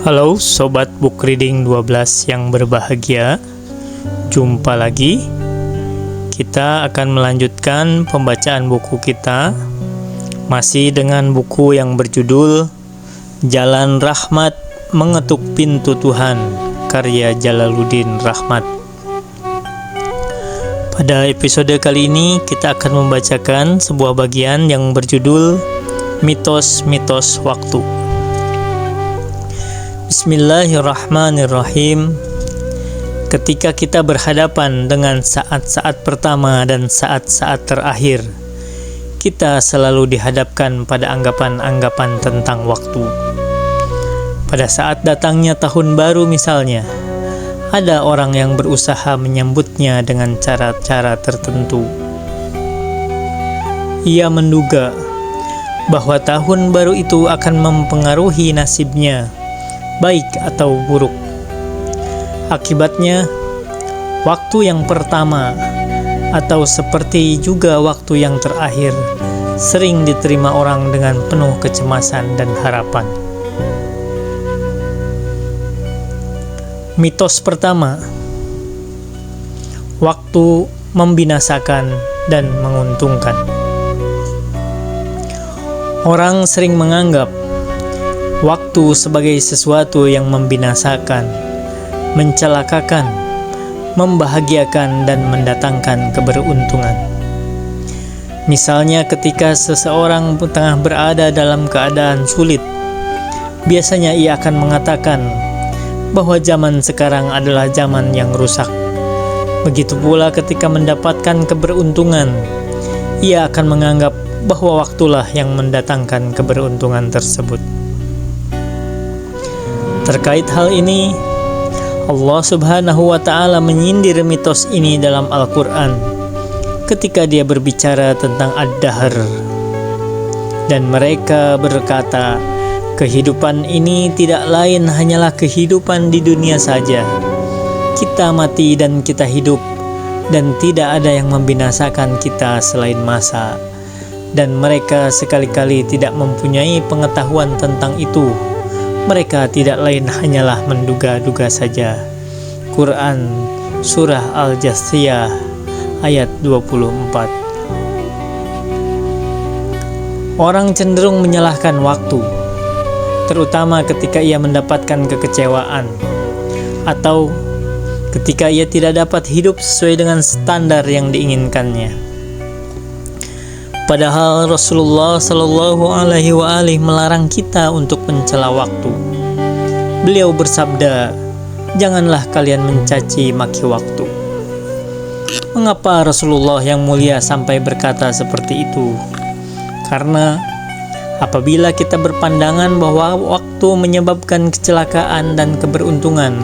Halo Sobat Book Reading 12 yang berbahagia. Jumpa lagi. Kita akan melanjutkan pembacaan buku kita, masih dengan buku yang berjudul Jalan Rahmat Mengetuk Pintu Tuhan, karya Jalaluddin Rahmat. Pada episode kali ini kita akan membacakan sebuah bagian yang berjudul Mitos-mitos Waktu. Bismillahirrahmanirrahim. Ketika kita berhadapan dengan saat-saat pertama dan saat-saat terakhir, kita selalu dihadapkan pada anggapan-anggapan tentang waktu. Pada saat datangnya tahun baru misalnya, ada orang yang berusaha menyambutnya dengan cara-cara tertentu. Ia menduga bahwa tahun baru itu akan mempengaruhi nasibnya, baik atau buruk. Akibatnya, waktu yang pertama atau seperti juga waktu yang terakhir sering diterima orang dengan penuh kecemasan dan harapan. Mitos pertama, waktu membinasakan dan menguntungkan. Orang sering menganggap waktu sebagai sesuatu yang membinasakan, mencelakakan, membahagiakan, dan mendatangkan keberuntungan. Misalnya ketika seseorang tengah berada dalam keadaan sulit, biasanya ia akan mengatakan bahwa zaman sekarang adalah zaman yang rusak. Begitu pula ketika mendapatkan keberuntungan, ia akan menganggap bahwa waktulah yang mendatangkan keberuntungan tersebut. Terkait hal ini, Allah Subhanahu wa Ta'ala menyindir mitos ini dalam Al-Quran ketika Dia berbicara tentang Ad-Dahr. Dan mereka berkata, kehidupan ini tidak lain hanyalah kehidupan di dunia saja. Kita mati dan kita hidup, dan tidak ada yang membinasakan kita selain masa. Dan mereka sekali-kali tidak mempunyai pengetahuan tentang itu. Mereka tidak lain hanyalah menduga-duga saja. Quran Surah Al-Jathiyah ayat 24. Orang cenderung menyalahkan waktu, terutama ketika ia mendapatkan kekecewaan atau ketika ia tidak dapat hidup sesuai dengan standar yang diinginkannya. Padahal Rasulullah Shallallahu Alaihi Wasallam melarang kita untuk mencela waktu. Beliau bersabda, "Janganlah kalian mencaci maki waktu." Mengapa Rasulullah yang mulia sampai berkata seperti itu? Karena apabila kita berpandangan bahwa waktu menyebabkan kecelakaan dan keberuntungan,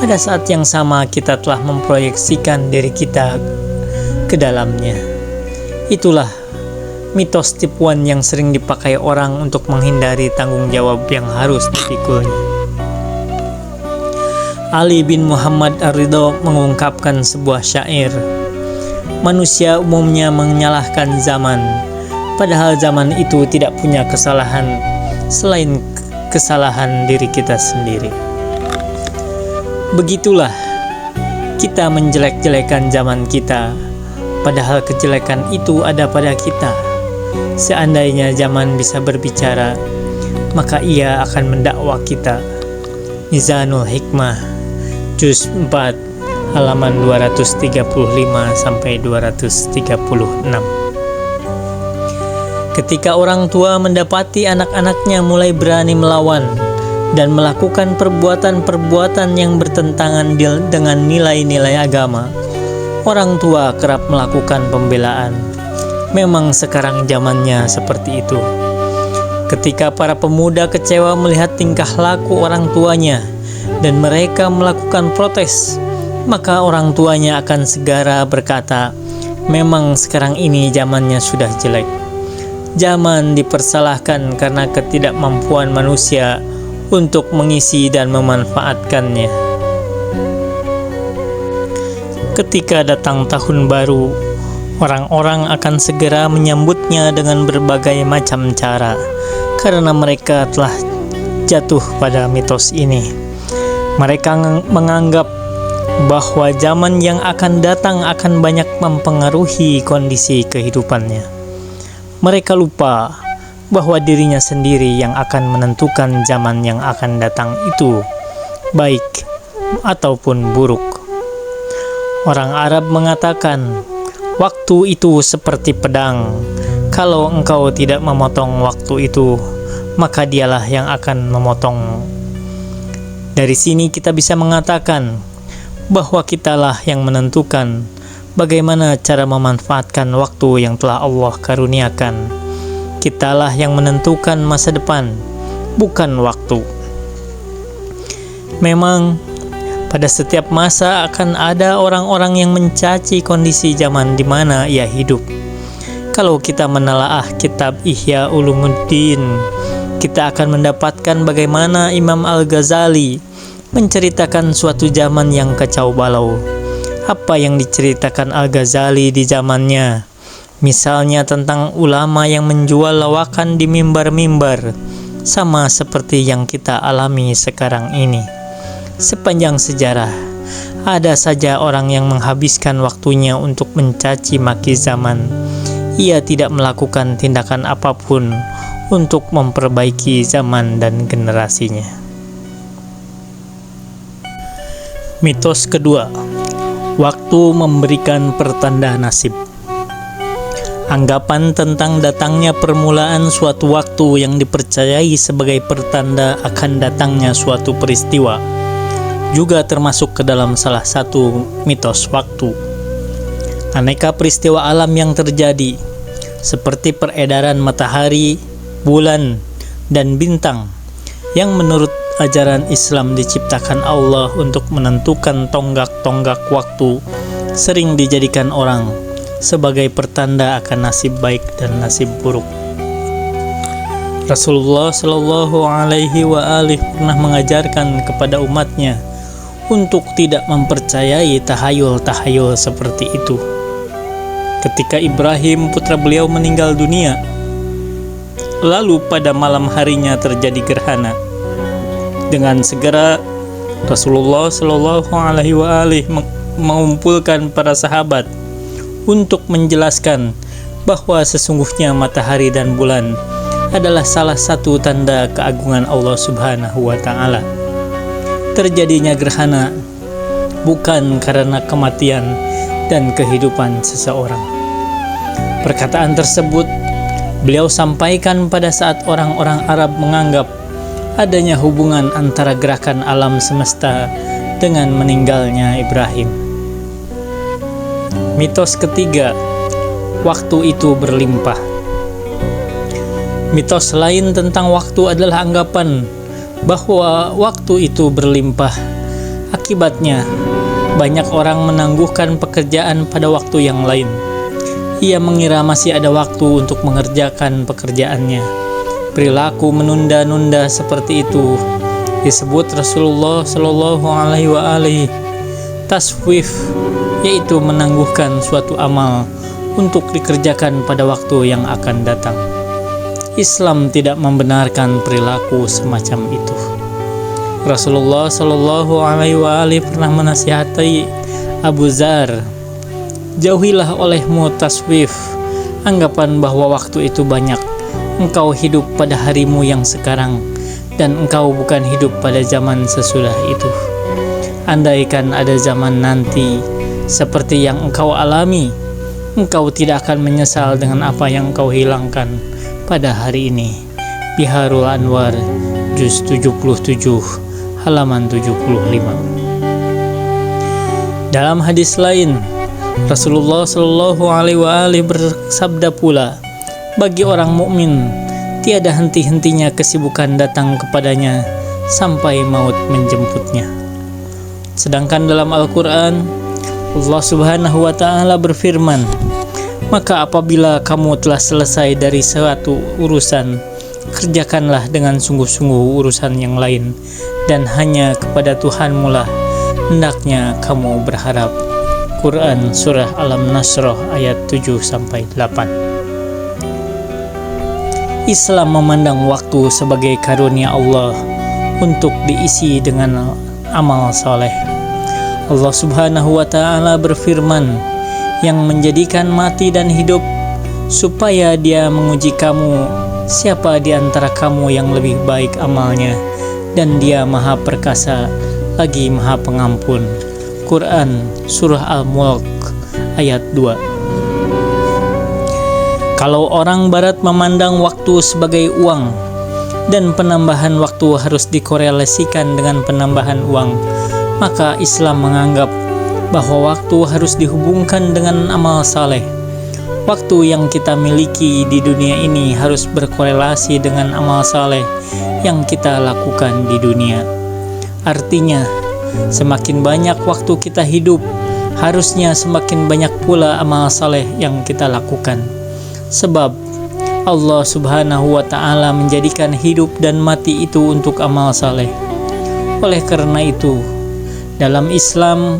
pada saat yang sama kita telah memproyeksikan diri kita ke dalamnya. Itulah mitos tipuan yang sering dipakai orang untuk menghindari tanggung jawab yang harus dipikulnya. Ali bin Muhammad Ar-Ridho mengungkapkan sebuah syair, manusia umumnya menyalahkan zaman, padahal zaman itu tidak punya kesalahan selain kesalahan diri kita sendiri. Begitulah kita menjelek-jelekan zaman kita, padahal kejelekan itu ada pada kita. Seandainya zaman bisa berbicara, maka ia akan mendakwa kita. Mizanul Hikmah Juz 4 halaman 235-236. Ketika orang tua mendapati anak-anaknya mulai berani melawan dan melakukan perbuatan-perbuatan yang bertentangan dengan nilai-nilai agama, orang tua kerap melakukan pembelaan. Memang sekarang zamannya seperti itu. Ketika para pemuda kecewa melihat tingkah laku orang tuanya dan mereka melakukan protes, maka orang tuanya akan segera berkata, memang sekarang ini zamannya sudah jelek. Zaman dipersalahkan karena ketidakmampuan manusia untuk mengisi dan memanfaatkannya. Ketika datang tahun baru, orang-orang akan segera menyambutnya dengan berbagai macam cara, karena mereka telah jatuh pada mitos ini. Mereka menganggap bahwa zaman yang akan datang akan banyak mempengaruhi kondisi kehidupannya. Mereka lupa bahwa dirinya sendiri yang akan menentukan zaman yang akan datang itu baik ataupun buruk. Orang Arab mengatakan, waktu itu seperti pedang. Kalau engkau tidak memotong waktu itu, maka dialah yang akan memotong. Dari sini kita bisa mengatakan bahwa kitalah yang menentukan bagaimana cara memanfaatkan waktu yang telah Allah karuniakan. Kitalah yang menentukan masa depan, bukan waktu. Memang pada setiap masa akan ada orang-orang yang mencaci kondisi zaman di mana ia hidup. Kalau kita menelaah kitab Ihya Ulumuddin, kita akan mendapatkan bagaimana Imam Al-Ghazali menceritakan suatu zaman yang kacau balau. Apa yang diceritakan Al-Ghazali di zamannya? Misalnya tentang ulama yang menjual lawakan di mimbar-mimbar, sama seperti yang kita alami sekarang ini. Sepanjang sejarah, ada saja orang yang menghabiskan waktunya untuk mencaci maki zaman. Ia tidak melakukan tindakan apapun untuk memperbaiki zaman dan generasinya. Mitos kedua, waktu memberikan pertanda nasib. Anggapan tentang datangnya permulaan suatu waktu yang dipercayai sebagai pertanda akan datangnya suatu peristiwa juga termasuk ke dalam salah satu mitos waktu. Aneka peristiwa alam yang terjadi, seperti peredaran matahari, bulan, dan bintang, yang menurut ajaran Islam diciptakan Allah untuk menentukan tonggak-tonggak waktu, sering dijadikan orang sebagai pertanda akan nasib baik dan nasib buruk. Rasulullah Shallallahu Alaihi Wasallam pernah mengajarkan kepada umatnya untuk tidak mempercayai tahayul-tahayul seperti itu. Ketika Ibrahim putra beliau meninggal dunia, lalu pada malam harinya terjadi gerhana, dengan segera Rasulullah Shallallahu Alaihi Wasallam mengumpulkan para sahabat untuk menjelaskan bahwa sesungguhnya matahari dan bulan adalah salah satu tanda keagungan Allah Subhanahu wa Ta'ala. Terjadinya gerhana bukan karena kematian dan kehidupan seseorang. Perkataan tersebut beliau sampaikan pada saat orang-orang Arab menganggap adanya hubungan antara gerakan alam semesta dengan meninggalnya Ibrahim. Mitos ketiga, waktu itu berlimpah. Mitos lain tentang waktu adalah anggapan bahwa waktu itu berlimpah. Akibatnya, banyak orang menangguhkan pekerjaan pada waktu yang lain. Ia mengira masih ada waktu untuk mengerjakan pekerjaannya. Perilaku menunda-nunda seperti itu disebut Rasulullah Shallallahu Alaihi Wasallam taswif, yaitu menangguhkan suatu amal untuk dikerjakan pada waktu yang akan datang. Islam tidak membenarkan perilaku semacam itu. Rasulullah Shallallahu Alaihi Wasallam pernah menasihati Abu Dzar, jauhilah olehmu taswif, anggapan bahwa waktu itu banyak. Engkau hidup pada harimu yang sekarang, dan engkau bukan hidup pada zaman sesudah itu. Andaikan ada zaman nanti seperti yang engkau alami, engkau tidak akan menyesal dengan apa yang engkau hilangkan pada hari ini. Biharul Anwar, juz 77, halaman 75. Dalam hadis lain, Rasulullah Shallallahu Alaihi Wasallam bersabda pula, bagi orang mukmin tiada henti-hentinya kesibukan datang kepadanya sampai maut menjemputnya. Sedangkan dalam Al-Quran, Allah Subhanahu wa Ta'ala berfirman, maka apabila kamu telah selesai dari suatu urusan, kerjakanlah dengan sungguh-sungguh urusan yang lain, dan hanya kepada Tuhanmu lah hendaknya kamu berharap. Quran Surah Al-Nasr ayat 7-8. Islam memandang waktu sebagai karunia Allah untuk diisi dengan amal soleh. Allah Subhanahu wa ta'ala berfirman, yang menjadikan mati dan hidup supaya Dia menguji kamu, siapa di antara kamu yang lebih baik amalnya, dan Dia Maha Perkasa lagi Maha Pengampun. Quran Surah Al-Mulk ayat 2. Kalau orang barat memandang waktu sebagai uang dan penambahan waktu harus dikorelasikan dengan penambahan uang, maka Islam menganggap bahwa waktu harus dihubungkan dengan amal saleh. Waktu yang kita miliki di dunia ini harus berkorelasi dengan amal saleh yang kita lakukan di dunia. Artinya, semakin banyak waktu kita hidup, harusnya semakin banyak pula amal saleh yang kita lakukan. Sebab Allah Subhanahu wa ta'ala menjadikan hidup dan mati itu untuk amal saleh. Oleh karena itu, dalam Islam,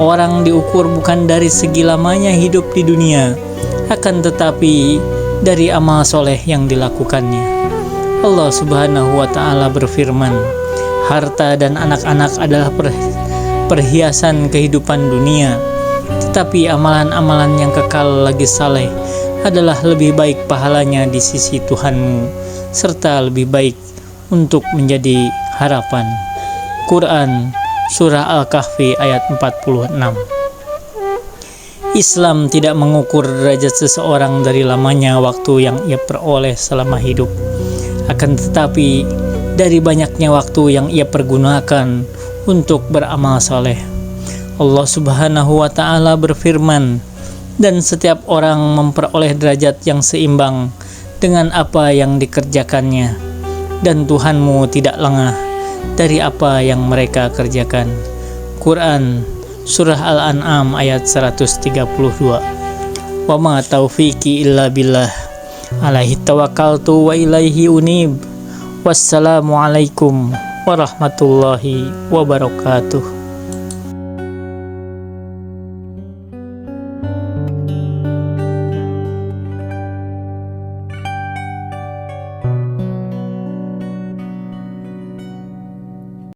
orang diukur bukan dari segi lamanya hidup di dunia, akan tetapi dari amal soleh yang dilakukannya. Allah Subhanahu wa ta'ala berfirman, harta dan anak-anak adalah perhiasan kehidupan dunia, tetapi amalan-amalan yang kekal lagi saleh adalah lebih baik pahalanya di sisi Tuhanmu, serta lebih baik untuk menjadi harapan. Quran Surah Al-Kahfi ayat 46. Islam tidak mengukur derajat seseorang dari lamanya waktu yang ia peroleh selama hidup, akan tetapi dari banyaknya waktu yang ia pergunakan untuk beramal saleh. Allah Subhanahu wa ta'ala berfirman, dan setiap orang memperoleh derajat yang seimbang dengan apa yang dikerjakannya, dan Tuhanmu tidak lengah dari apa yang mereka kerjakan. Quran Surah Al-An'am ayat 132. Wa ma taufiqi illa billah, alaihi tawakkaltu wa ilaihi unib. Wassalamualaikum warahmatullahi wabarakatuh.